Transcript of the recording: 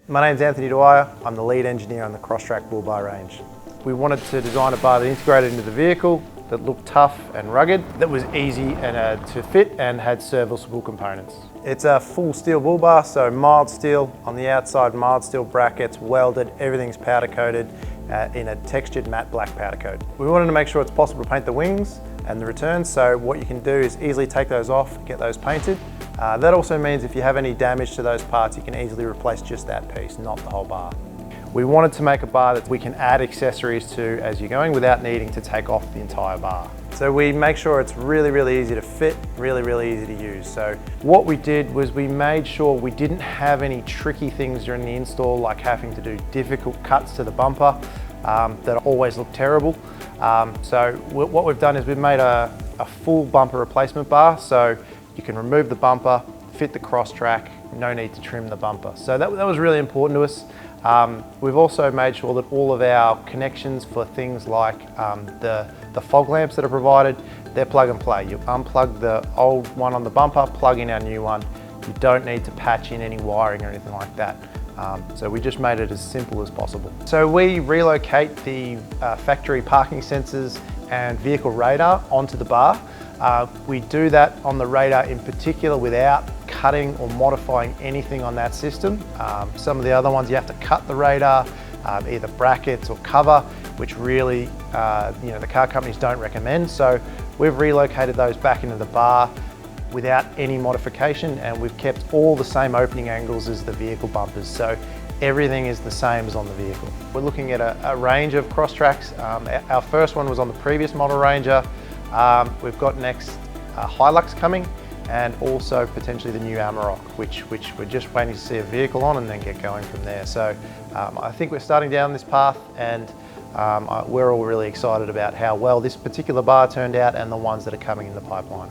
My name's Anthony Dwyer. I'm the lead engineer on the CrossTrac Bullbar range. We wanted to design a bar that integrated into the vehicle, that looked tough and rugged, that was easy to fit and had serviceable components. It's a full steel bull bar, so mild steel on the outside, mild steel brackets, welded, everything's powder coated in a textured matte black powder coat. We wanted to make sure it's possible to paint the wings and the returns, so what you can do is easily take those off, get those painted. That also means if you have any damage to those parts, you can easily replace just that piece, not the whole bar. We wanted to make a bar that we can add accessories to as you're going without needing to take off the entire bar. So we make sure it's really easy to fit, really easy to use. So what we did was we made sure we didn't have any tricky things during the install, like having to do difficult cuts to the bumper that always look terrible. So what we've done is we've made a full bumper replacement bar, so you can remove the bumper, fit the CrossTrac, no need to trim the bumper. So that was really important to us. We've also made sure that all of our connections for things like the fog lamps that are provided, they're plug and play. You unplug the old one on the bumper, plug in our new one. You don't need to patch in any wiring or anything like that. So we just made it as simple as possible. So we relocate the factory parking sensors and vehicle radar onto the bar. We do that on the radar in particular without cutting or modifying anything on that system. Some of the other ones you have to cut the radar, either brackets or cover, which really the car companies don't recommend. So we've relocated those back into the bar without any modification, and we've kept all the same opening angles as the vehicle bumpers. So everything is the same as on the vehicle. We're looking at a range of CrossTracs. Our first one was on the previous model Ranger. We've got next Hilux coming, and also potentially the new Amarok, which we're just waiting to see a vehicle on and then get going from there. So I think we're starting down this path, and we're all really excited about how well this particular bar turned out and the ones that are coming in the pipeline.